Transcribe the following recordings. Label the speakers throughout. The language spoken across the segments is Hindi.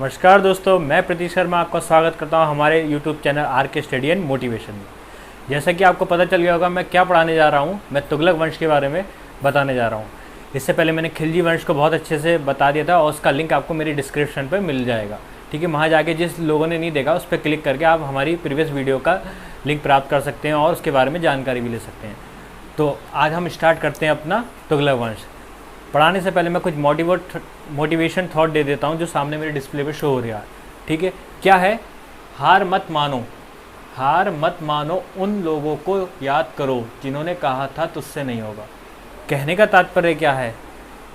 Speaker 1: नमस्कार दोस्तों, मैं प्रतीक शर्मा आपका स्वागत करता हूं हमारे YouTube channel RK study and motivation में। जैसा कि आपको पता चल गया होगा मैं क्या पढ़ाने जा रहा हूं, मैं तुगलक वंश के बारे में बताने जा रहा हूं। इससे पहले मैंने खिलजी वंश को बहुत अच्छे से बता दिया था और उसका लिंक आपको मेरी डिस्क्रिप्शन पर मिल जाएगा। ठीक है, वहाँ जाके जिस लोगों ने नहीं देखा उस पर क्लिक करके आप हमारी प्रीवियस वीडियो का लिंक प्राप्त कर सकते हैं और उसके बारे में जानकारी भी ले सकते हैं। तो आज हम स्टार्ट करते हैं अपना तुगलक वंश। पढ़ाने से पहले मैं कुछ मोटिवेशन थॉट दे देता हूँ जो सामने मेरे डिस्प्ले पे शो हो रहा है। ठीक है, क्या है? हार मत मानो, हार मत मानो, उन लोगों को याद करो जिन्होंने कहा था तुझसे नहीं होगा। कहने का तात्पर्य क्या है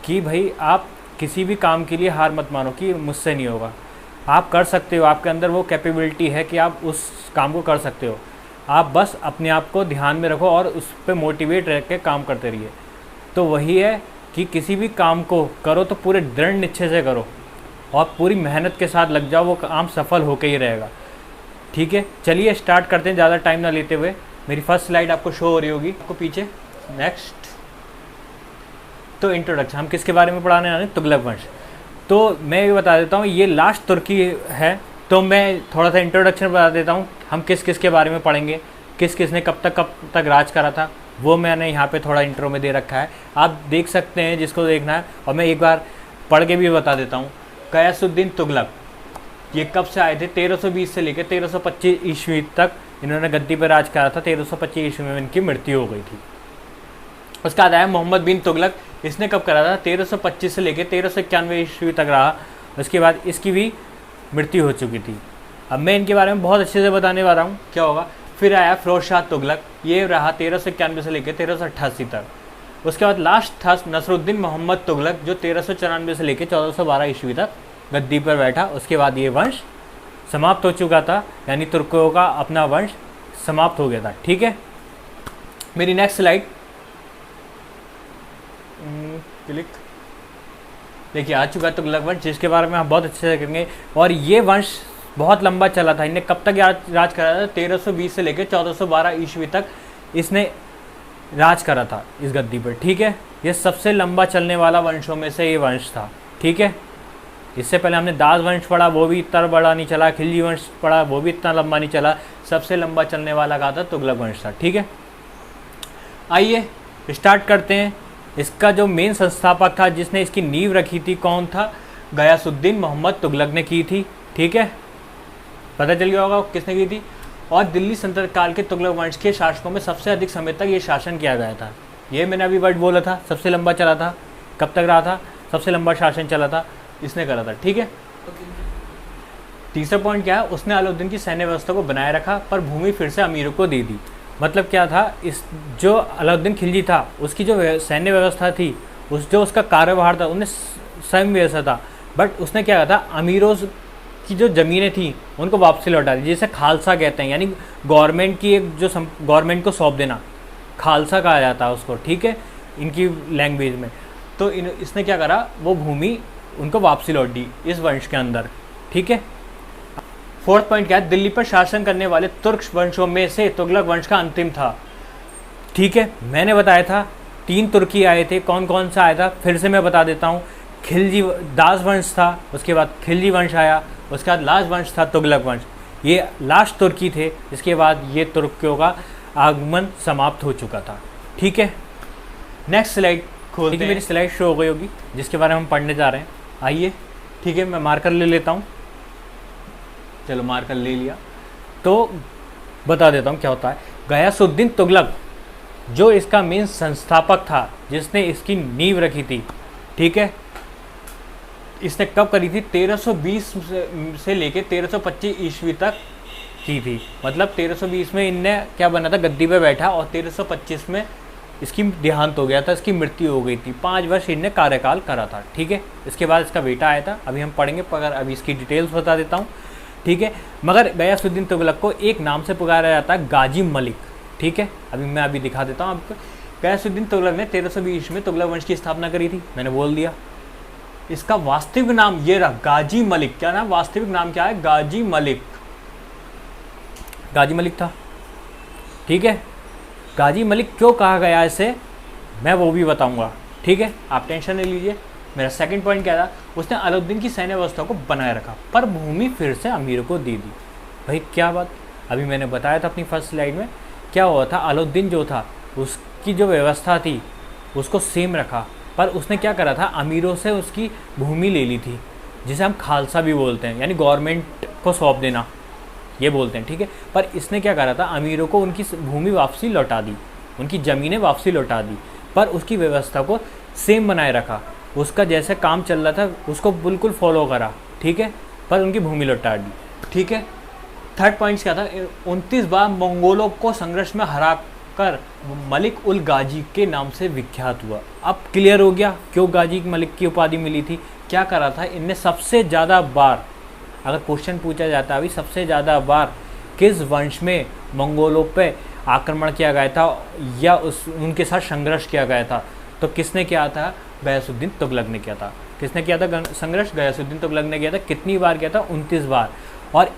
Speaker 1: कि भाई आप किसी भी काम के लिए हार मत मानो कि मुझसे नहीं होगा। आप कर सकते हो, आपके अंदर वो कैपेबिलिटी है कि आप उस काम को कर सकते हो। आप बस अपने आप को ध्यान में रखो और उस पर मोटिवेट रह के काम करते रहिए। तो वही है कि किसी भी काम को करो तो पूरे दृढ़ निश्चय से करो और पूरी मेहनत के साथ लग जाओ, वो काम सफल होकर ही रहेगा। ठीक है, चलिए स्टार्ट करते हैं ज़्यादा टाइम ना लेते हुए। मेरी फर्स्ट स्लाइड आपको शो हो रही होगी आपको पीछे। नेक्स्ट, तो इंट्रोडक्शन, हम किसके बारे में पढ़ाने वाले हैं? तुगलक वंश। तो मैं ये बता देता हूँ, ये लास्ट तुर्की है, तो मैं थोड़ा सा इंट्रोडक्शन बता देता हूँ। हम किस किस के बारे में पढ़ेंगे, किस किस ने कब तक राज करा था, वो मैंने यहाँ पे थोड़ा इंट्रो में दे रखा है, आप देख सकते हैं जिसको देखना है। और मैं एक बार पढ़ के भी बता देता हूँ। गयासुद्दीन तुगलक, ये कब से आए थे? 1320 से लेकर 1325 ईस्वी तक इन्होंने गद्दी पर राज करा था। 1325 ईस्वी में इनकी मृत्यु हो गई थी। उसका बाद आया मोहम्मद बिन तुगलक, इसने कब करा था? 1325 से लेकर 1391 ईस्वी तक रहा। उसके बाद इसकी भी मृत्यु हो चुकी थी। अब मैं इनके बारे में बहुत अच्छे से बताने वाला हूँ क्या होगा। फिर आया फिरोज शाह तुगलक, ये रहा 1391 से लेकर 1388 तक। उसके बाद लास्ट था नसरुद्दीन मोहम्मद तुगलक, जो 1394 से लेकर 1412 ईस्वी तक गद्दी पर बैठा। उसके बाद ये वंश समाप्त हो चुका था, यानी तुर्कों का अपना वंश समाप्त हो गया था। ठीक है, मेरी नेक्स्ट स्लाइड क्लिक। देखिए आ चुका है तुगलक वंश, जिसके बारे में हम बहुत अच्छे से करेंगे। और ये वंश बहुत लंबा चला था। इन्हें कब तक राज करा था? 1320 से लेकर 1412 ईस्वी तक इसने राज करा था इस गद्दी पर। ठीक है, ये सबसे लंबा चलने वाला वंशों में से ये वंश था। ठीक है, इससे पहले हमने दास वंश पढ़ा, वो भी इतना बड़ा नहीं चला। खिलजी वंश पढ़ा, वो भी इतना लंबा नहीं चला। सबसे लंबा चलने वाला कहा था तुगलक वंश था। ठीक है, आइए स्टार्ट करते हैं। इसका जो मेन संस्थापक था, जिसने इसकी नींव रखी थी, कौन था? गयासुद्दीन मोहम्मद तुगलक ने की थी। ठीक है, पता चल गया होगा किसने की थी। और दिल्ली सल्तनत काल के तुगलक वंश के शासकों में सबसे अधिक समय तक ये शासन किया गया था। ये मैंने अभी वर्ड बोला था, सबसे लंबा चला था। कब तक रहा था? सबसे लंबा शासन चला था, इसने करा था। ठीक है, तीसरा पॉइंट क्या है? उसने अलाउद्दीन की सैन्य व्यवस्था को बनाए रखा, पर भूमि फिर से अमीरों को दे दी। मतलब क्या था? इस जो अलाउद्दीन खिलजी था, उसकी जो सैन्य व्यवस्था थी, जो उसका कार्यभार था, उन्हें स्वयं व्यवस्था था, बट उसने क्या कहा था? अमीरों की जो ज़मीनें थी उनको वापसी लौटा दी, जिसे खालसा कहते हैं, यानी गवर्नमेंट की एक जो गवर्नमेंट को सौंप देना, खालसा कहा जाता है उसको। ठीक है, इनकी लैंग्वेज में। तो इसने क्या करा? वो भूमि उनको वापसी लौट दी इस वंश के अंदर। ठीक है, फोर्थ पॉइंट क्या है? दिल्ली पर शासन करने वाले तुर्क वंशों में से तुगलक वंश का अंतिम था। ठीक है, मैंने बताया था 3 तुर्की आए थे। कौन कौन सा आया था फिर से मैं बता देता हूँ। खिलजी दास वंश था, उसके बाद खिलजी वंश आया, उसके बाद लास्ट वंश था तुगलक वंश। ये लास्ट तुर्की थे, इसके बाद ये तुर्कियों का आगमन समाप्त हो चुका था। ठीक है, नेक्स्ट स्लाइड खोलते हैं। मेरी स्लाइड शो हो गई होगी जिसके बारे में हम पढ़ने जा रहे हैं। आइए, ठीक है, मैं मार्कर ले लेता हूँ। चलो मार्कर ले लिया, तो बता देता हूँ क्या होता है। गयासुद्दीन तुगलक, जो इसका मेन संस्थापक था, जिसने इसकी नींव रखी थी। ठीक है, इसने कब करी थी? 1320 से लेके 1325 ईस्वी तक की थी। मतलब 1320 में इनने क्या बना था? गद्दी पे बैठा, और 1325 में इसकी देहांत हो गया था, इसकी मृत्यु हो गई थी। 5 वर्ष इनने कार्यकाल करा था। ठीक है, इसके बाद इसका बेटा आया था, अभी हम पढ़ेंगे, मगर अभी इसकी डिटेल्स बता देता हूँ। ठीक है, मगर गयासुद्दीन तुगलक को एक नाम से पुकारा जाता है, गाजी मलिक। ठीक है, अभी दिखा देता हूँ आपको। गयासुद्दीन तुगलक ने 1320 में तुगलक वंश की स्थापना करी थी, मैंने बोल दिया। इसका वास्तविक नाम ये रहा, गाजी मलिक। क्या नाम? वास्तविक नाम क्या है? गाजी मलिक। गाजी मलिक था। ठीक है, गाजी मलिक क्यों कहा गया इसे, मैं वो भी बताऊंगा। ठीक है, आप टेंशन नहीं लीजिए। मेरा सेकंड पॉइंट क्या था, उसने अलाउद्दीन की सैन्य व्यवस्था को बनाए रखा पर भूमि फिर से अमीरों को दे दी। भाई क्या बात, अभी मैंने बताया था अपनी फर्स्ट स्लाइड में क्या हुआ था, अलाउद्दीन जो था उसकी जो व्यवस्था थी उसको सेम रखा, पर उसने क्या करा था, अमीरों से उसकी भूमि ले ली थी, जिसे हम खालसा भी बोलते हैं, यानी गवर्नमेंट को सौंप देना ये बोलते हैं, ठीक है। पर इसने क्या करा था, अमीरों को उनकी भूमि वापसी लौटा दी, उनकी ज़मीनें वापसी लौटा दी, पर उसकी व्यवस्था को सेम बनाए रखा, उसका जैसे काम चल रहा था उसको बिल्कुल फॉलो करा, ठीक है, पर उनकी भूमि लौटा दी, ठीक है। थर्ड पॉइंट क्या था, 29 बार मंगोलों को संघर्ष में हराकर मलिक उल गाजी के नाम से विख्यात हुआ। अब क्लियर हो गया क्यों गाजी मलिक की उपाधि मिली थी। क्या करा था इनने, सबसे ज़्यादा बार, अगर क्वेश्चन पूछा जाता है अभी सबसे ज़्यादा बार किस वंश में मंगोलों पे आक्रमण किया गया था या उनके साथ संघर्ष किया गया था, तो किसने किया था, गयासुद्दीन तुगलक ने किया था। किसने किया था संघर्ष, गयासुद्दीन तुगलक ने किया था। कितनी बार किया था, 29 बार। और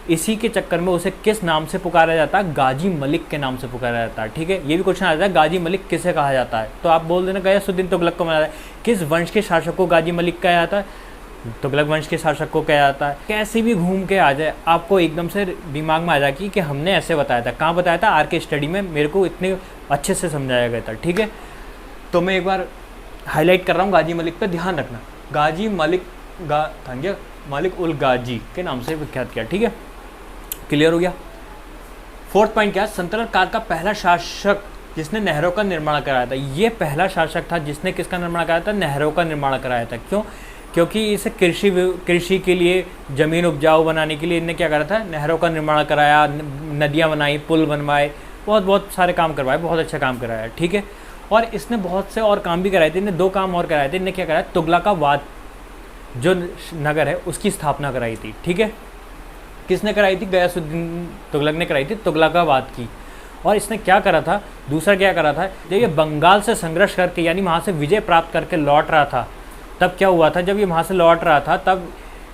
Speaker 1: इसी के चक्कर में उसे किस नाम से पुकारा जाता है, गाजी मलिक के नाम से पुकारा जाता है, ठीक है। ये भी क्वेश्चन आता है गाजी मलिक किसे कहा जाता है, तो आप बोल देना गयासुद्दीन तुगलक को माना जाता है। किस वंश के शासक को गाजी मलिक कहा जाता है, तुगलक वंश के शासक को कहा जाता है। कैसे भी घूम के आ जाए आपको एकदम से दिमाग में आ जाए कि हमने ऐसे बताया था, कहाँ बताया था, आर के स्टडी में मेरे को इतने अच्छे से समझाया गया था, ठीक है। तो मैं एक बार हाईलाइट कर रहा हूँ, गाजी मलिक पे ध्यान रखना, गाजी मलिक उल गाजी के नाम से विख्यात किया, ठीक है, क्लियर हो गया। फोर्थ पॉइंट क्या, सल्तनत काल का पहला शासक जिसने नहरों का निर्माण कराया था। ये पहला शासक था जिसने किसका निर्माण कराया था, नहरों का निर्माण कराया था। क्यों, क्योंकि इसे कृषि के लिए, ज़मीन उपजाऊ बनाने के लिए इनने क्या करा था, नहरों का निर्माण कराया, नदियाँ बनाई, पुल बनवाए, बहुत सारे काम करवाए, बहुत अच्छा काम कराया, ठीक है। और इसने बहुत से और काम भी कराए थे, इन्हें 2 काम और कराए थे। इन्हें क्या कराया, तुगलकाबाद जो नगर है उसकी स्थापना कराई थी, ठीक है। किसने कराई थी, गयासुद्दीन तुगलक ने कराई थी तुगलकाबाद की। और इसने क्या करा था, दूसरा क्या करा था, जब ये बंगाल से संघर्ष करके यानी वहाँ से विजय प्राप्त करके लौट रहा था, तब क्या हुआ था, जब ये वहाँ से लौट रहा था तब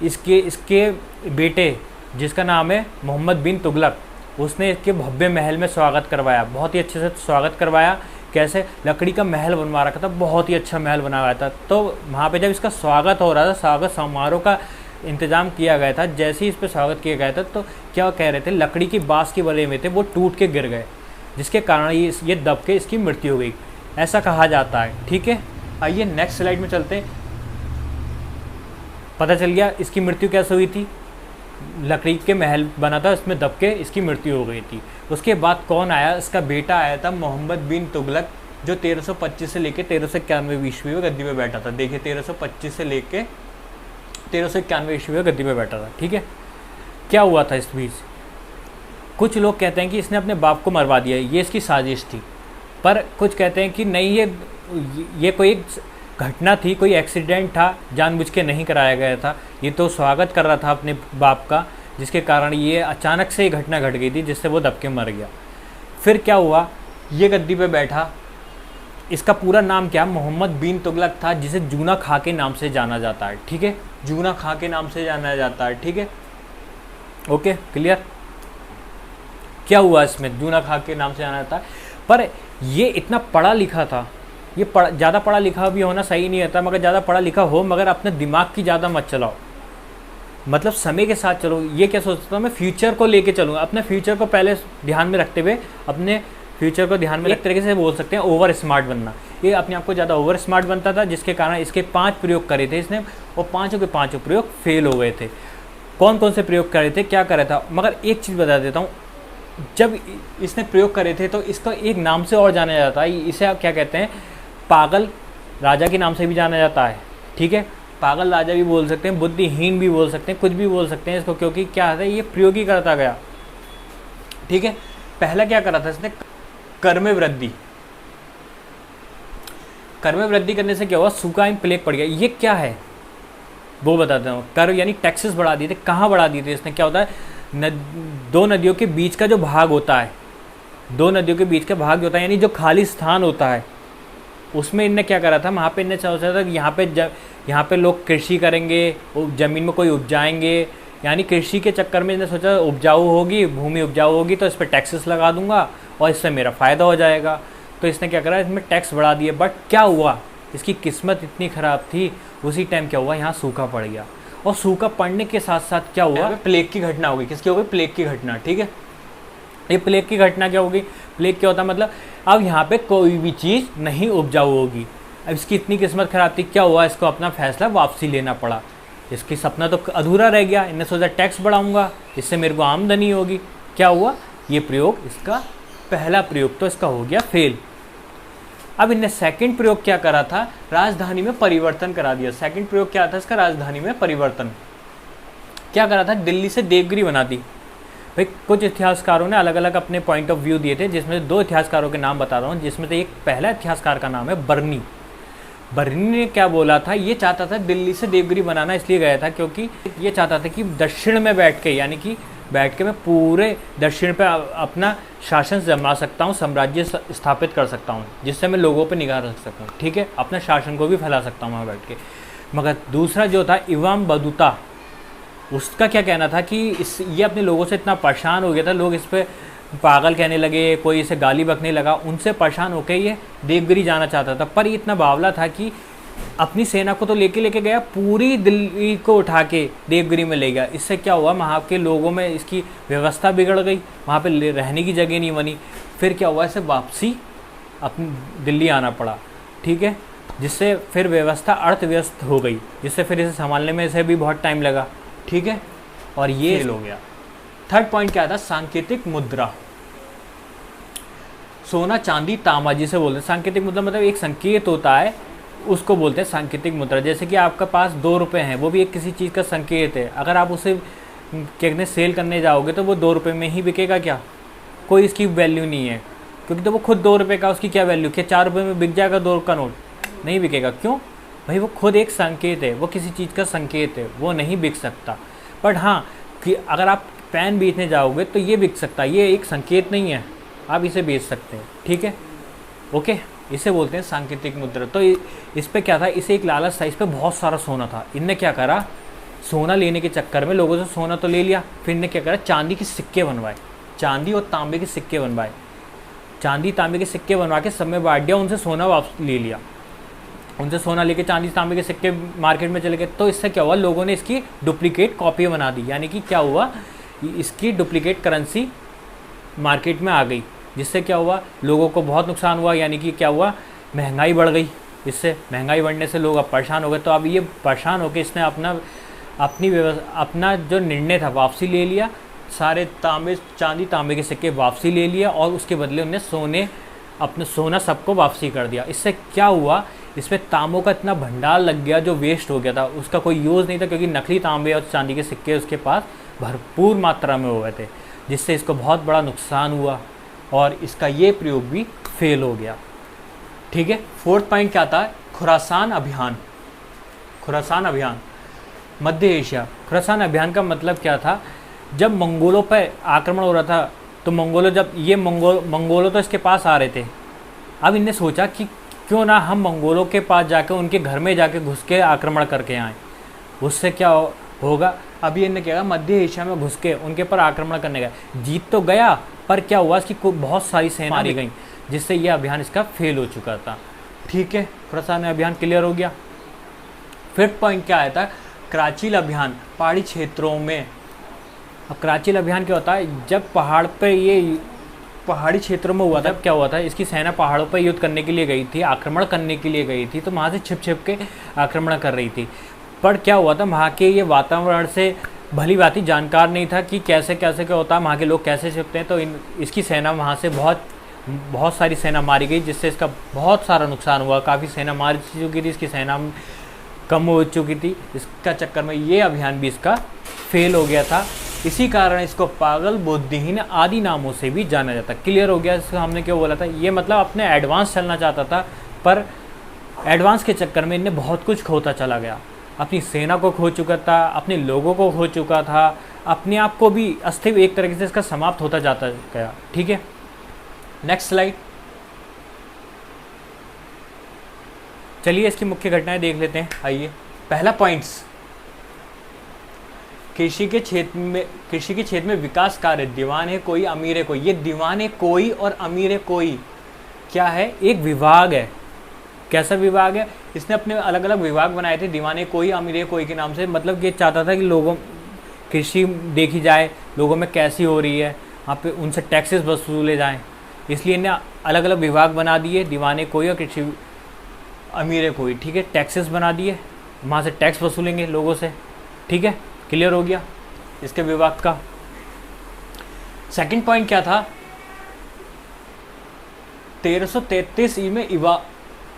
Speaker 1: इसके बेटे जिसका नाम है मोहम्मद बिन तुगलक, उसने इसके भव्य महल में स्वागत करवाया, बहुत ही अच्छे से स्वागत करवाया। कैसे, लकड़ी का महल बनवा रखा था, बहुत ही अच्छा महल बना हुआ था। तो वहाँ पे जब इसका स्वागत हो रहा था, स्वागत समारोह का इंतजाम किया गया था, जैसे ही इस पर स्वागत किया गया था तो क्या कह रहे थे, लकड़ी की बाँस के बने हुए थे वो टूट के गिर गए, जिसके कारण ये दब के इसकी मृत्यु हो गई, ऐसा कहा जाता है, ठीक है। आइए नेक्स्ट स्लाइड में चलते हैं। पता चल गया इसकी मृत्यु कैसे हुई थी, लकड़ी के महल बना था उसमें दब के इसकी मृत्यु हो गई थी। उसके बाद कौन आया, इसका बेटा आया था मोहम्मद बिन तुगलक, जो 1325 से लेकर 1391 ईस्वी में गद्दी पे बैठा था। देखिए 1325 से लेकर 1391 ईस्वी में गद्दी पे बैठा था, ठीक है। क्या हुआ था इस बीच, कुछ लोग कहते हैं कि इसने अपने बाप को मरवा दिया, ये इसकी साजिश थी, पर कुछ कहते हैं कि नहीं, ये कोई एक घटना थी, कोई एक्सीडेंट था, जानबूझ के नहीं कराया गया था। ये तो स्वागत कर रहा था अपने बाप का, जिसके कारण ये अचानक से ये घटना घट गई थी, जिससे वो दब के मर गया। फिर क्या हुआ, ये गद्दी पे बैठा, इसका पूरा नाम क्या, मोहम्मद बिन तुगलक था, जिसे जूना खां के नाम से जाना जाता है, ठीक है, जूना खां के नाम से जाना जाता है, ठीक है, ओके, क्लियर। क्या हुआ इसमें, जूना खां के नाम से जाना जाता है, पर ये इतना पढ़ा लिखा था, ये ज़्यादा पढ़ा लिखा भी होना सही नहीं होता, मगर ज़्यादा पढ़ा लिखा हो मगर अपने दिमाग की ज़्यादा मत चलाओ, मतलब समय के साथ चलो। ये क्या सोचता हूँ मैं, फ्यूचर को लेके चलूँगा, अपने फ्यूचर को पहले ध्यान में रखते हुए, अपने फ्यूचर को ध्यान में एक तरीके से बोल सकते हैं ओवर स्मार्ट बनना। ये अपने आप को ज़्यादा ओवर स्मार्ट बनता था, जिसके कारण इसके 5 प्रयोग करे थे इसने, और 5 के 5 प्रयोग फेल हो गए थे। कौन कौन से प्रयोग करे थे, क्या करे था, मगर एक चीज़ बता देता हूँ, जब इसने प्रयोग करे थे तो इसका एक नाम से और जाना जाता है, इसे आप क्या कहते हैं, पागल राजा के नाम से भी जाना जाता है, ठीक है। पागल राजा भी बोल सकते हैं, बुद्धिहीन भी बोल सकते हैं, कुछ भी बोल सकते हैं इसको, क्योंकि क्या है, ये प्रयोग ही करता गया, ठीक है। पहला क्या करा था इसने, कर में वृद्धि। कर में वृद्धि करने से क्या हुआ, सूखा प्लेग पड़ गया। ये क्या है वो बताता हूँ। कर यानी टैक्सेस बढ़ा दिए थे, कहाँ बढ़ा दिए थे इसने, क्या होता है, 2 नदियों के बीच का जो भाग होता है, 2 नदियों के बीच का भाग होता है, यानी जो खाली स्थान होता है, उसमें इनने क्या करा था, वहाँ पे इनने सोचा था कि यहाँ पे लोग कृषि करेंगे, ज़मीन में कोई उपजाएंगे, यानी कृषि के चक्कर में इन्हें सोचा उपजाऊ होगी, भूमि उपजाऊ होगी तो इस पर टैक्सेस लगा दूंगा और इससे मेरा फ़ायदा हो जाएगा। तो इसने क्या करा, इसमें टैक्स बढ़ा दिए। बट क्या हुआ, इसकी किस्मत इतनी ख़राब थी, उसी टाइम क्या हुआ, यहाँ सूखा पड़ गया। और सूखा पड़ने के साथ साथ क्या हुआ, प्लेग की घटना हो गई। किसकी हो गई, प्लेग की घटना। ठीक है, ये प्लेग की घटना क्या होगी, प्लेग क्या होता है, मतलब अब यहाँ पे कोई भी चीज़ नहीं उपजाऊ होगी। अब इसकी इतनी किस्मत खराब थी, क्या हुआ, इसको अपना फैसला वापसी लेना पड़ा। इसकी सपना तो अधूरा रह गया। इन्हें सोचा टैक्स बढ़ाऊंगा, इससे मेरे को आमदनी होगी। क्या हुआ, ये प्रयोग, इसका पहला प्रयोग तो इसका हो गया फेल। अब इनने सेकंड प्रयोग क्या करा था, राजधानी में परिवर्तन करा दिया। सेकंड प्रयोग क्या था इसका, राजधानी में परिवर्तन। क्या करा था, दिल्ली से देवगिरी बना दी। भाई कुछ इतिहासकारों ने अलग अलग अपने पॉइंट ऑफ व्यू दिए थे, जिसमें से 2 इतिहासकारों के नाम बता रहा हूँ, जिसमें से एक पहला इतिहासकार का नाम है बर्नी। बर्नी ने क्या बोला था, ये चाहता था दिल्ली से देवगिरी बनाना इसलिए गया था क्योंकि ये चाहता था कि दक्षिण में बैठ के, यानी कि बैठ के मैं पूरे दक्षिण पे अपना शासन जमा सकता हूँ, साम्राज्य स्थापित कर सकता हूँ, जिससे मैं लोगों पे निगाह रख सकता हूँ। ठीक है, अपना शासन को भी फैला सकता हूँ वहाँ बैठ के। मगर दूसरा जो था इमाम बतूता, उसका क्या कहना था कि ये अपने लोगों से इतना परेशान हो गया था, लोग इस पर पागल कहने लगे, कोई इसे गाली बकने लगा, उनसे परेशान होकर ये देवगिरी जाना चाहता था। पर ये इतना बावला था कि अपनी सेना को तो लेके गया, पूरी दिल्ली को उठा के देवगिरी में ले गया। इससे क्या हुआ, वहाँ के लोगों में इसकी व्यवस्था बिगड़ गई, वहाँ पे रहने की जगह नहीं बनी। फिर क्या हुआ, इसे वापसी अपनी दिल्ली आना पड़ा। ठीक है, जिससे फिर व्यवस्था अर्थव्यस्त हो गई, जिससे फिर इसे संभालने में इसे भी बहुत टाइम लगा। ठीक है, और ये फेल हो गया। थर्ड पॉइंट क्या था, सांकेतिक मुद्रा। सोना चांदी तांबा जिसे बोलते हैं। सांकेतिक मुद्रा मतलब एक संकेत होता है, उसको बोलते हैं सांकेतिक मुद्रा। जैसे कि आपका पास 2 रुपये हैं, वो भी एक किसी चीज़ का संकेत है। अगर आप उसे कहने सेल करने जाओगे तो वो 2 रुपये में ही बिकेगा क्या, कोई इसकी वैल्यू नहीं है, क्योंकि तो वो खुद 2 रुपये का, उसकी क्या वैल्यू, क्या 4 रुपये में बिक जाएगा 2 का नोट, नहीं बिकेगा। क्यों भाई, वो खुद एक संकेत है, वो किसी चीज़ का संकेत है, वो नहीं बिक सकता। बट हाँ, कि अगर आप पेन बेचने जाओगे तो ये बिक सकता है, ये एक संकेत नहीं है, आप इसे बेच सकते हैं। ठीक है, ओके, इसे बोलते हैं सांकेतिक मुद्रा। तो इस पे क्या था, इसे एक लालच था, इस पे बहुत सारा सोना था। इनने क्या करा, सोना लेने के चक्कर में लोगों से सोना तो ले लिया, फिर इनने क्या करा, चांदी के सिक्के बनवाए, चांदी और तांबे के सिक्के बनवाए, चांदी तांबे के सिक्के बनवा के सब में बांट दिया, उनसे सोना वापस ले लिया, उनसे सोना लेके चांदी तांबे के सिक्के मार्केट में चले गए। तो इससे क्या हुआ, लोगों ने इसकी डुप्लीकेट कॉपी बना दी, यानी कि क्या हुआ, इसकी डुप्लीकेट करेंसी मार्केट में आ गई, जिससे क्या हुआ, लोगों को बहुत नुकसान हुआ। यानी कि क्या हुआ, महंगाई बढ़ गई। इससे महंगाई बढ़ने से लोग अब परेशान हो गए। तो अब ये परेशान होकर इसने अपना जो निर्णय था वापसी ले लिया, सारे चांदी तांबे के सिक्के वापसी ले लिया, और उसके बदले उन्हें सोना सबको वापसी कर दिया। इससे क्या हुआ, इसमें तांबों का इतना भंडार लग गया जो वेस्ट हो गया था, उसका कोई यूज़ नहीं था, क्योंकि नकली तांबे और चांदी के सिक्के उसके पास भरपूर मात्रा में हो गए थे, जिससे इसको बहुत बड़ा नुकसान हुआ और इसका ये प्रयोग भी फेल हो गया। ठीक है, फोर्थ पॉइंट क्या था, खुरासान अभियान। खुरासान अभियान, मध्य एशिया। खुरासान अभियान का मतलब क्या था, जब मंगोलों पर आक्रमण हो रहा था, तो मंगोलों तो इसके पास आ रहे थे। अब इनने सोचा कि क्यों ना हम मंगोलों के पास जाकर उनके घर में जाके घुस के आक्रमण करके आएँ, उससे क्या होगा। अभी इनने क्या, मध्य एशिया में घुस के उनके पर आक्रमण करने गया, जीत तो गया, पर क्या हुआ, इसकी बहुत सारी सेना मारी गई, जिससे यह अभियान इसका फेल हो चुका था। ठीक है, खुरासान अभियान क्लियर हो गया। फिफ्थ पॉइंट क्या आया था, कराचील अभियान, पहाड़ी क्षेत्रों में। अब कराचील अभियान क्या होता है, जब पहाड़ी क्षेत्रों में हुआ था, क्या हुआ था, इसकी सेना पहाड़ों पर युद्ध करने के लिए गई थी, आक्रमण करने के लिए गई थी, तो वहाँ से छिप के आक्रमण कर रही थी। पर क्या हुआ था, वहाँ के ये वातावरण से भली भांति जानकार नहीं था कि कैसे क्या होता है, वहाँ के लोग कैसे छिपते हैं। तो इसकी सेना वहाँ से बहुत सारी सेना मारी गई, जिससे इसका बहुत सारा नुकसान हुआ, काफ़ी सेना मार चुकी थी, इसकी सेना कम हो चुकी थी। इसका चक्कर में ये अभियान भी इसका फेल हो गया था। इसी कारण इसको पागल, बुद्धिहीन आदि नामों से भी जाना जाता। क्लियर हो गया, इसको हमने क्यों बोला था, ये मतलब अपने एडवांस चलना चाहता था, पर एडवांस के चक्कर में इन्हें बहुत कुछ खोता चला गया। अपनी सेना को खो चुका था, अपने लोगों को खो चुका था, अपने आप को भी अस्तित्व एक तरीके से इसका समाप्त होता जाता गया। ठीक है, नेक्स्ट स्लाइड। चलिए इसकी मुख्य घटनाएं देख लेते हैं। आइए, पहला पॉइंट्स, कृषि के क्षेत्र में विकास कार्य, दीवान है कोई अमीर है कोई। ये दीवान है कोई और अमीर है कोई क्या है, एक विभाग है। कैसा विभाग है, इसने अपने अलग अलग विभाग बनाए थे, दीवाने कोई अमीर कोई के नाम से। मतलब ये चाहता था कि लोगों कृषि देखी जाए, लोगों में कैसी हो रही है, वहाँ पे उनसे टैक्सेस वसूले जाएं, इसलिए इन्हें अलग अलग विभाग बना दिए, दीवाने कोई और कृषि अमीर कोई। ठीक है, टैक्सेस बना दिए, वहाँ से टैक्स वसूलेंगे लोगों से। ठीक है, क्लियर हो गया इसके विभाग का। सेकंड पॉइंट क्या था, 1333 ईस्वी में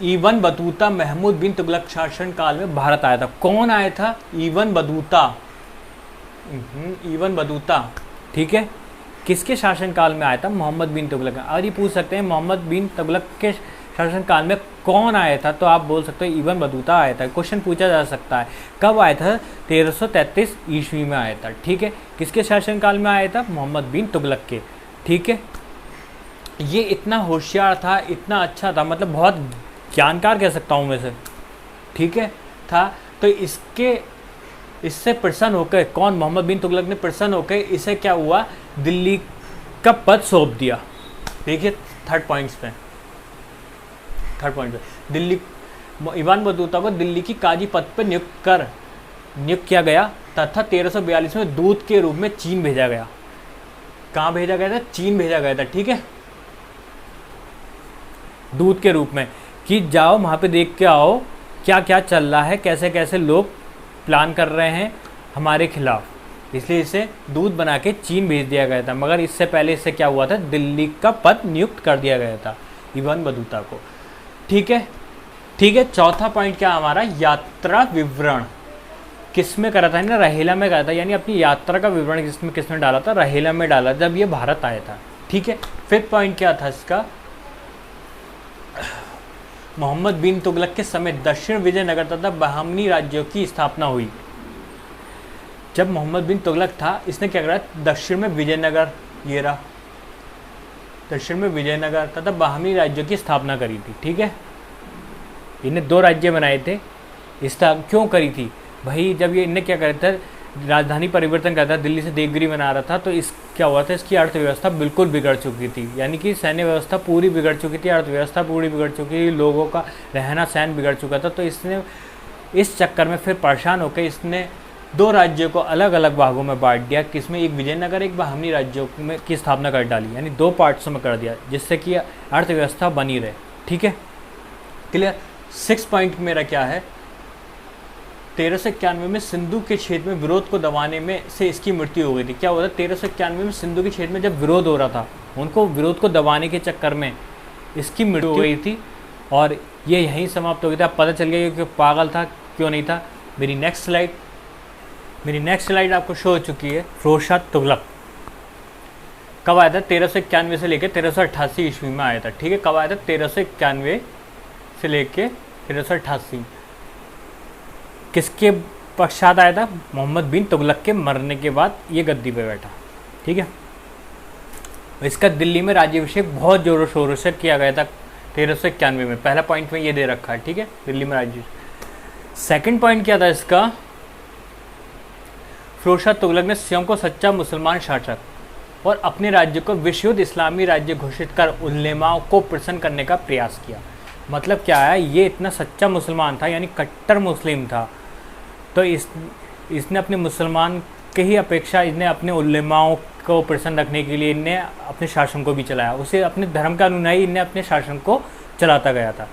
Speaker 1: इब्न बतूता महमूद बिन तुगलक शासन काल में भारत आया था। कौन आया था? Ibn Battuta. इब्न बतूता, ठीक है, किसके शासन काल में आया था? मोहम्मद बिन तुगलक। और ये पूछ सकते हैं मोहम्मद बिन तुगलक के शासन काल में कौन आया था, तो आप बोल सकते हो इब्न बतूता आया था। क्वेश्चन पूछा जा सकता है कब आया था? 1333 ईस्वी में आया था। ठीक है, किसके शासन काल में आया था? मोहम्मद बिन तुगलक के। ठीक है, ये इतना होशियार था, इतना अच्छा था, मतलब बहुत जानकार कह सकता हूँ मैं से। ठीक है, था तो इससे प्रसन्न होकर कौन? मोहम्मद बिन तुगलक ने प्रसन्न होकर इसे क्या हुआ? दिल्ली का पद सौंप दिया। देखिए थर्ड पॉइंट पे दिल्ली, इब्न बतूता को दिल्ली की काजी पद पर नियुक्त किया गया तथा 1342 में दूत के रूप में चीन भेजा गया। कहाँ भेजा गया था? चीन भेजा गया था। ठीक है, दूत के रूप में कि जाओ वहाँ पे देख के आओ क्या क्या चल रहा है, कैसे कैसे लोग प्लान कर रहे हैं हमारे खिलाफ, इसलिए इसे दूत बना के चीन भेज दिया गया था। मगर इससे पहले इससे क्या हुआ था? दिल्ली का पद नियुक्त कर दिया गया था इब्न बतूता को। ठीक है, चौथा पॉइंट क्या हमारा? यात्रा विवरण किस में करा था? ना रहेला में करा था, यानी अपनी यात्रा का विवरण किसमें डाला था? रहेला में डाला जब ये भारत आया था। ठीक है, फिफ्थ पॉइंट क्या था इसका? मोहम्मद बिन तुगलक के समय दक्षिण विजयनगर तथा बहमनी राज्यों की स्थापना हुई। जब मोहम्मद बिन तुगलक था, इसने क्या करा? दक्षिण में विजयनगर, ये रहा दक्षिण में विजयनगर तथा बहमनी राज्यों की स्थापना करी थी। ठीक है, इन्हें 2 राज्य बनाए थे। क्यों करी थी भाई? जब ये इन्हें क्या करता था? राजधानी परिवर्तन करता था, दिल्ली से देवगिरी बना रहा था, तो इस क्या हुआ था? इसकी अर्थव्यवस्था बिल्कुल बिगड़ चुकी थी, यानी कि सैन्य व्यवस्था पूरी बिगड़ चुकी थी, अर्थव्यवस्था पूरी बिगड़ चुकी थी, लोगों का रहना सहन बिगड़ चुका था। तो इसने इस चक्कर में फिर परेशान होकर इसने 2 राज्यों को अलग अलग भागों में बांट दिया, किसमें? एक विजयनगर, एक बहमनी राज्यों में की स्थापना कर डाली, यानी 2 पार्ट्स में कर दिया, जिससे कि अर्थव्यवस्था बनी रहे। ठीक है, क्लियर। 6 पॉइंट मेरा क्या है? 1391 में सिंधु के क्षेत्र में विरोध को दबाने में से इसकी मृत्यु हो गई थी। क्या हुआ था? 1391 में सिंधु के क्षेत्र में जब विरोध हो रहा था, उनको विरोध को दबाने के चक्कर में इसकी मृत्यु हो गई थी और ये यहीं समाप्त हो गई थी। अब पता चल गया कि पागल था, क्यों नहीं था। मेरी नेक्स्ट स्लाइड आपको शो हो चुकी है। फिरोज शाह तुगलक कब आया था? 1391 से लेकर 1388 ईस्वी में आया था। ठीक है, कब आया था? 1391 से लेकर 1388। किसके पश्चात आया था? मोहम्मद बिन तुगलक के मरने के बाद ये गद्दी पे बैठा। ठीक है, इसका दिल्ली में राज्याभिषेक बहुत जोरों शोरों से किया गया था 1391 में। पहला पॉइंट में ये दे रखा है। ठीक है, दिल्ली में राज्याभिषेक। सेकंड पॉइंट क्या था इसका? फिरोज शाह तुगलक ने स्वयं को सच्चा मुसलमान शासक और अपने राज्य को विश्वयुद्ध इस्लामी राज्य घोषित कर उलेमाओं को प्रसन्न करने का प्रयास किया। मतलब क्या है? ये इतना सच्चा मुसलमान था, यानी कट्टर मुस्लिम था, तो इसने अपने मुसलमान के ही अपेक्षा इसने अपने उलेमाओं को प्रसन्न रखने के लिए इन्हें अपने शासन को भी चलाया। उसे अपने धर्म का अनुयायी इन्हें अपने शासन को चलाता गया था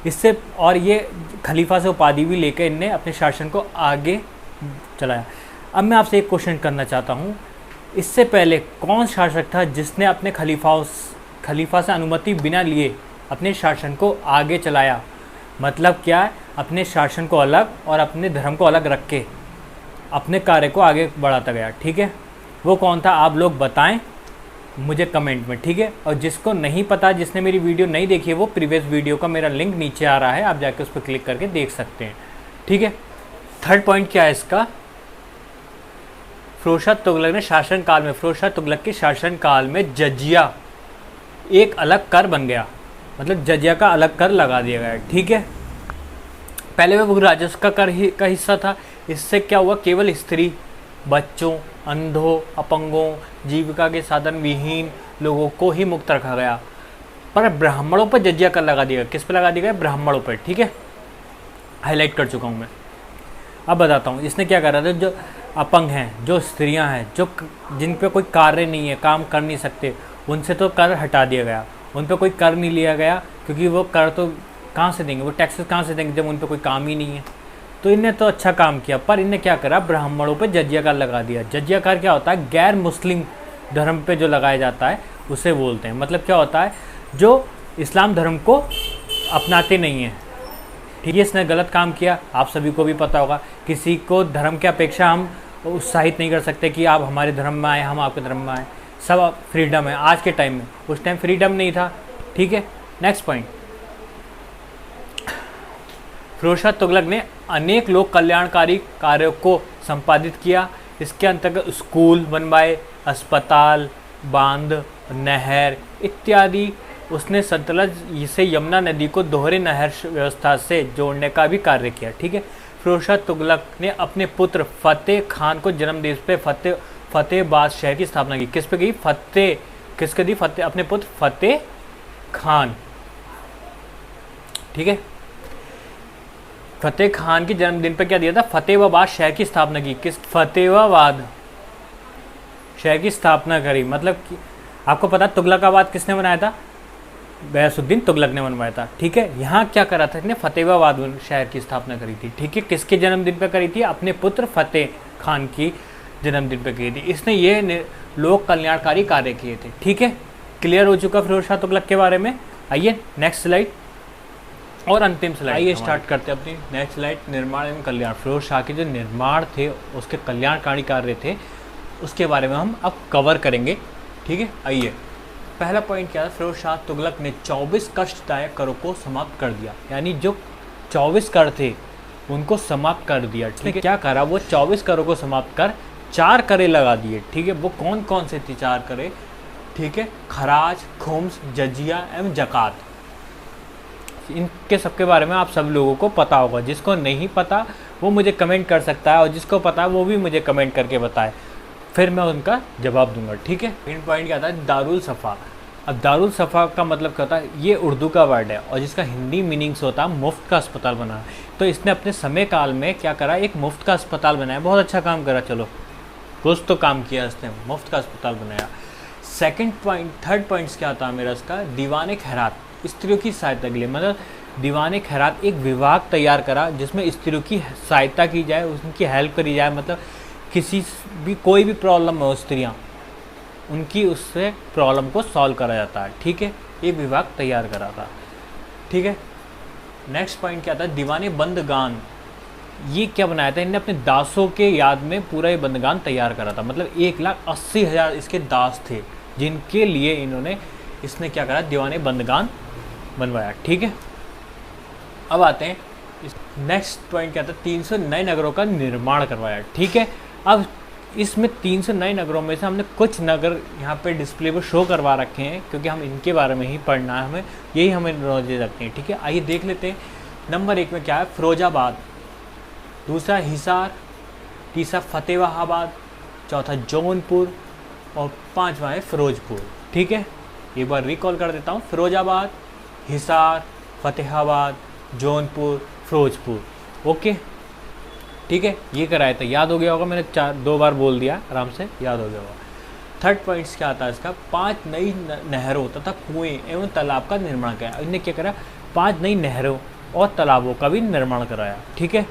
Speaker 1: इससे, और ये खलीफा से उपाधि भी लेकर इन्हें अपने शासन को आगे चलाया। अब मैं आपसे एक क्वेश्चन करना चाहता हूँ, इससे पहले कौन शासक था जिसने अपने खलीफा से अनुमति बिना लिए अपने शासन को आगे चलाया? मतलब क्या है? अपने शासन को अलग और अपने धर्म को अलग रख के अपने कार्य को आगे बढ़ाता गया। ठीक है, वो कौन था? आप लोग बताएं मुझे कमेंट में। ठीक है, और जिसको नहीं पता, जिसने मेरी वीडियो नहीं देखी है, वो प्रीवियस वीडियो का मेरा लिंक नीचे आ रहा है, आप जाके उस पर क्लिक करके देख सकते हैं। ठीक है, थर्ड पॉइंट क्या है इसका? फिरोज शाह तुगलक ने शासनकाल में, फिरोज शाह तुगलक के शासनकाल में जजिया एक अलग कर बन गया, मतलब जजिया का अलग कर लगा दिया गया। ठीक है, पहले वो राजस्व का कर का हिस्सा था। इससे क्या हुआ? केवल स्त्री, बच्चों, अंधों, अपंगों, जीविका के साधन विहीन लोगों को ही मुक्त रखा गया। पर ब्राह्मणों पर जजिया कर लगा दिया। किस पे लगा दिया गया? ब्राह्मणों पर। ठीक है, हाईलाइट कर चुका हूँ मैं। अब बताता हूँ इसने क्या करा था। जो अपंग हैं, जो स्त्रियां हैं, जो जिन पे कोई कार्य नहीं है, काम कर नहीं सकते, उनसे तो कर हटा दिया गया, उन पे कोई कर नहीं लिया गया, क्योंकि वो कर तो कहाँ से देंगे, वो टैक्सेस कहाँ से देंगे जब उन पे कोई काम ही नहीं है। तो इनने तो अच्छा काम किया, पर इनने क्या करा, ब्राह्मणों पे जजिया कर लगा दिया। जजिया कर क्या होता है? गैर मुस्लिम धर्म पे जो लगाया जाता है उसे बोलते हैं। मतलब क्या होता है? जो इस्लाम धर्म को अपनाते नहीं हैं। ठीक है, इसने गलत काम किया, आप सभी को भी पता होगा। किसी को धर्म की अपेक्षा हम उत्साहित नहीं कर सकते कि आप हमारे धर्म में आए, हम आपके धर्म में आए। सब फ्रीडम है आज के टाइम में, उस टाइम फ्रीडम नहीं था। ठीक है, नेक्स्ट पॉइंट। फिरोज शाह तुगलक ने अनेक लोक कल्याणकारी कार्यों को संपादित किया। इसके अंतर्गत स्कूल बनवाए, अस्पताल, बांध, नहर इत्यादि। उसने सतलज से यमुना नदी को दोहरे नहर व्यवस्था से जोड़ने का भी कार्य किया। ठीक है, फिरोज शाह तुगलक ने अपने पुत्र फतेह खान को जन्मदिवस पे फतेहाबाद शहर की स्थापना की। किस पे की? किसके दी? अपने पुत्र फतेह खान। ठीक है, फतेह खान के जन्मदिन पे क्या दिया था? फतेहाबाद शहर की स्थापना की। किस? फतेहाबाद शहर की स्थापना करी। मतलब कि आपको पता तुगलकाबाद किसने बनाया था? गयासुद्दीन तुगलक ने बनवाया था। ठीक है, यहाँ क्या करा था इसने? फतेहाबाद शहर की स्थापना करी थी। ठीक है, किसके जन्मदिन पे करी थी? अपने पुत्र फतेह खान की जन्मदिन पे की थी। इसने ये लोक कल्याणकारी कार्य किए थे। ठीक है, क्लियर हो चुका फिरोज शाह तुगलक के बारे में। आइए नेक्स्ट स्लाइड और अंतिम स्लाइड। आइए स्टार्ट करते हैं अपनी नेक्स्ट स्लाइड। निर्माण एवं कल्याण। फिरोज शाह के जो निर्माण थे, उसके कल्याणकारी कार्य थे, उसके बारे में हम अब कवर करेंगे। ठीक है, आइए पहला पॉइंट क्या है? फिरोज शाह तुगलक ने 24 कष्टदायक करों को समाप्त कर दिया। यानी जो 24 कर थे उनको समाप्त कर दिया। ठीक है, क्या करा? वो 24 करों को समाप्त कर 4 करें लगा दिए। ठीक है, वो कौन कौन से थे 4 करें? ठीक है, खराज, खुम्स, जजिया एवं जकात। इनके सबके बारे में आप सब लोगों को पता होगा। जिसको नहीं पता वो मुझे कमेंट कर सकता है, और जिसको पता है वो भी मुझे कमेंट करके बताए, फिर मैं उनका जवाब दूंगा। ठीक है, मेन पॉइंट क्या था? दारुल सफ़ा। अब दारुल सफ़ा का मतलब क्या होता है? ये उर्दू का वर्ड है और जिसका हिंदी मीनिंग्स होता है मुफ्त का अस्पताल बनाना। तो इसने अपने समय काल में क्या करा? एक मुफ्त का अस्पताल बनाया। बहुत अच्छा काम करा, चलो कुछ तो काम किया इसने, मुफ्त का अस्पताल बनाया। थर्ड पॉइंट्स क्या था मेरा इसका? दीवान खैरात, स्त्रियों की सहायता के लिए। मतलब दीवान खैरात एक विभाग तैयार करा जिसमें स्त्रियों की सहायता की जाए, उनकी हेल्प करी जाए। मतलब किसी भी कोई भी प्रॉब्लम हो, स्त्रियाँ उनकी उससे प्रॉब्लम को सॉल्व करा जाता है। ठीक है, ये विभाग तैयार करा था। ठीक है, नेक्स्ट पॉइंट क्या था? दीवाने बंदगान। ये क्या बनाया था? इन्हें अपने दासों के याद में पूरा ये बंदगान तैयार करा था। मतलब 1,80,000 इसके दास थे जिनके लिए इसने क्या करा? दीवाने बंदगान बनवाया। ठीक है, अब आते हैं नेक्स्ट पॉइंट क्या था? 300 नए नगरों का निर्माण करवाया। ठीक है, अब इसमें 300 नए नगरों में से हमने कुछ नगर यहाँ पे डिस्प्ले पर शो करवा रखे हैं, क्योंकि हम इनके बारे में ही पढ़ना है, हमें नॉलेज रखते हैं। ठीक है, आइए देख लेते हैं। नंबर 1 में क्या है? फिरोजाबाद, दूसरा हिसार, तीसरा फतेहाबाद, चौथा जौनपुर और 5वां है फिरोजपुर। ठीक है, एक बार रिकॉल कर देता हूँ। फिरोजाबाद, हिसार, फतेहाबाद, जौनपुर, फिरोजपुर। ओके, ठीक है, ये कराया था, याद हो गया होगा। मैंने 2 बार बोल दिया, आराम से याद हो गया होगा। थर्ड पॉइंट्स क्या आता है इसका? 5 नई नहरों तथा कुएं एवं तालाब का निर्माण कराया। इन्हें क्या करा? 5 नई नहरों और तालाबों का भी निर्माण कराया। ठीक है,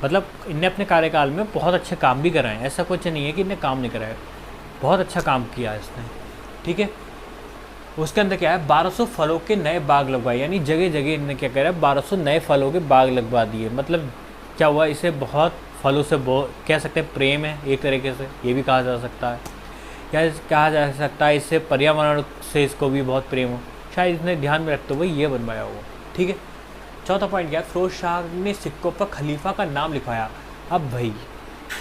Speaker 1: मतलब इनने अपने कार्यकाल में बहुत अच्छे काम भी कराए। ऐसा कुछ नहीं है कि इन्हें काम नहीं कराया, बहुत अच्छा काम किया इसने। ठीक है, उसके अंदर क्या है? 1200 फलों के नए बाग लगवाए। यानी जगह जगह इन्हें क्या करा? 1200 नए फलों के बाग लगवा दिए। मतलब क्या हुआ? इसे बहुत फलों से कह सकते हैं प्रेम है एक तरीके से, ये भी कहा जा सकता है। क्या कहा जा सकता है? इससे पर्यावरण से इसको भी बहुत प्रेम हो, शायद इसने ध्यान में रखते हुए ये बनवाया हुआ। ठीक है, चौथा पॉइंट क्या है? फिरोज शाह ने सिक्कों पर खलीफा का नाम लिखवाया। अब भाई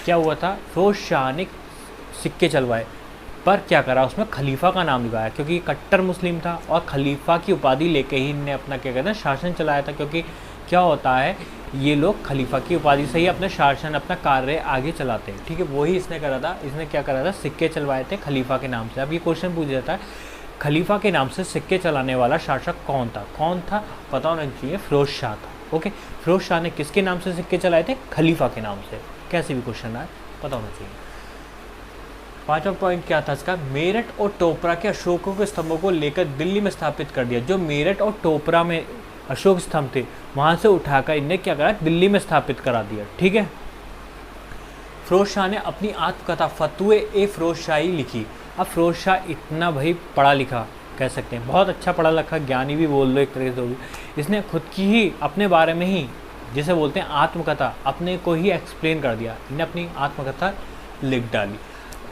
Speaker 1: क्या हुआ था? फिरोज शाह ने सिक्के चलवाए, पर क्या करा? उसमें खलीफा का नाम लिखवाया, क्योंकि कट्टर मुस्लिम था और खलीफा की उपाधि लेके ही इनने अपना क्या कहते हैं शासन चलाया था। क्योंकि क्या होता है, ये लोग खलीफा की उपाधि से ही अपना शासन, अपना कार्य आगे चलाते हैं। ठीक है, वही इसने करा था। इसने क्या करा था? सिक्के चलवाए थे खलीफा के नाम से। अब ये क्वेश्चन पूछ जाता है खलीफा के नाम से सिक्के चलाने वाला शासक कौन था? कौन था? पता होना चाहिए, फिरोज शाह था। ओके, फिरोज शाह ने किसके नाम से सिक्के चलाए थे? खलीफा के नाम से। कैसे भी क्वेश्चन आए पता होना चाहिए। 5वां पॉइंट क्या था इसका? मेरठ और टोपरा के अशोकों के स्तंभों को लेकर दिल्ली में स्थापित कर दिया। जो मेरठ और टोपरा में अशोक स्तंभ थे वहाँ से उठाकर इन्हें क्या करा? दिल्ली में स्थापित करा दिया। ठीक है। फिरोज शाह ने अपनी आत्मकथा फतुए ए फिरोज शाही लिखी। अब फिरोज शाह इतना भाई पढ़ा लिखा कह सकते हैं, बहुत अच्छा पढ़ा लिखा, ज्ञानी भी बोल लो एक तरीके से होगी। इसने खुद की ही अपने बारे में ही, जिसे बोलते हैं आत्मकथा, अपने को ही एक्सप्लेन कर दिया। इन्हें अपनी आत्मकथा लिख डाली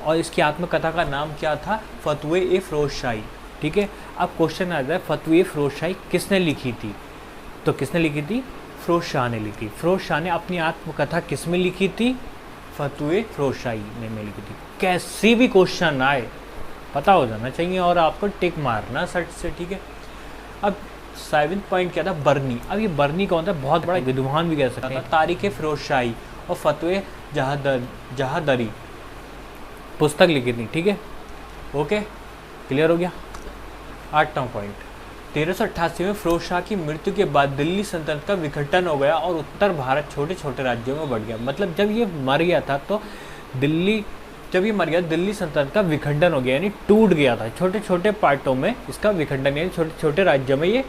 Speaker 1: और इसकी आत्मकथा का नाम क्या था? फतुए ए फिरोज शाही। ठीक है। अब क्वेश्चन आता है फतुए ए फिरोज शाही किसने लिखी थी? तो किसने लिखी थी? फिरोज शाह ने लिखी। फिरोज शाह ने अपनी आत्मकथा किस में लिखी थी? फतुए फिरोज शाही में लिखी थी। कैसी भी क्वेश्चन आए पता हो जाना चाहिए और आपको टिक मारना सर्च से। ठीक है। अब 7वां पॉइंट क्या था? बरनी। अब ये बरनी कौन था? बहुत बड़ा विद्वान भी कह सकते हैं। तारीख फिरोज शाही और फतुए जहादरी पुस्तक लिखी थी। ठीक है। ओके, क्लियर हो गया। 8वां पॉइंट, 1388 में फिरोज शाह की मृत्यु के बाद दिल्ली सल्तनत का विघटन हो गया और उत्तर भारत छोटे छोटे राज्यों में बढ़ गया। मतलब जब ये मर गया था तो दिल्ली सल्तनत का विखंडन हो गया, यानी टूट गया था। छोटे छोटे पार्टों में इसका विखंडन, यानी छोटे छोटे राज्यों में ये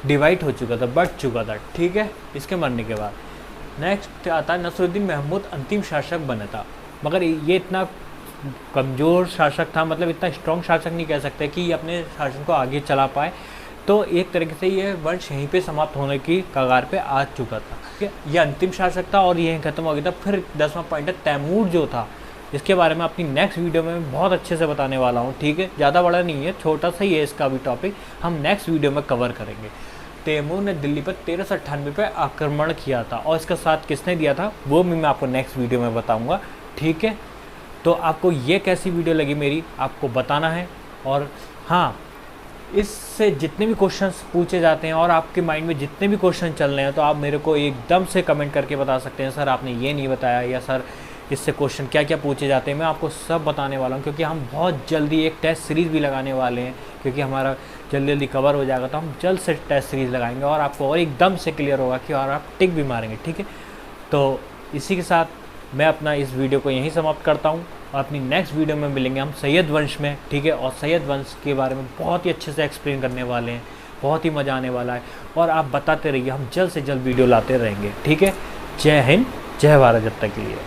Speaker 1: डिवाइड हो चुका था, बढ़ चुका था। ठीक है, इसके मरने के बाद। नेक्स्ट आता है नसरुद्दीन महमूद अंतिम शासक बना था, मगर ये इतना कमज़ोर शासक था, मतलब इतना स्ट्रॉन्ग शासक नहीं कह सकते कि अपने शासन को आगे चला पाए। तो एक तरीके से ये वंश यहीं पे समाप्त होने की कगार पे आ चुका था। ठीक है, ये अंतिम शासक था और यहीं ख़त्म हो गया था। फिर 10वां पॉइंट है तैमूर जो था, इसके बारे में अपनी नेक्स्ट वीडियो में बहुत अच्छे से बताने वाला हूँ। ठीक है, ज़्यादा बड़ा नहीं है, छोटा सा ही है इसका भी टॉपिक, हम नेक्स्ट वीडियो में कवर करेंगे। तैमूर ने दिल्ली पर 1398 पे आक्रमण किया था और इसका साथ किसने दिया था वो भी मैं आपको नेक्स्ट वीडियो में बताऊँगा। ठीक है, तो आपको ये कैसी वीडियो लगी मेरी आपको बताना है। और हाँ, इससे जितने भी क्वेश्चंस पूछे जाते हैं और आपके माइंड में जितने भी क्वेश्चन चल रहे हैं तो आप मेरे को एकदम से कमेंट करके बता सकते हैं, सर आपने ये नहीं बताया, या सर इससे क्वेश्चन क्या क्या पूछे जाते हैं। मैं आपको सब बताने वाला हूँ, क्योंकि हम बहुत जल्दी एक टेस्ट सीरीज़ भी लगाने वाले हैं, क्योंकि हमारा जल्दी जल्दी कवर हो जाएगा तो हम जल्द से टेस्ट सीरीज़ लगाएंगे और आपको और एकदम से क्लियर होगा कि और आप टिक भी मारेंगे। ठीक है, तो इसी के साथ मैं अपना इस वीडियो को यहीं समाप्त करता हूँ और अपनी नेक्स्ट वीडियो में मिलेंगे हम सैयद वंश में। ठीक है, और सैयद वंश के बारे में बहुत ही अच्छे से एक्सप्लेन करने वाले हैं, बहुत ही मज़ा आने वाला है और आप बताते रहिए, हम जल्द से जल्द वीडियो लाते रहेंगे। ठीक है, जय हिंद, जय भारत जब तक के लिए।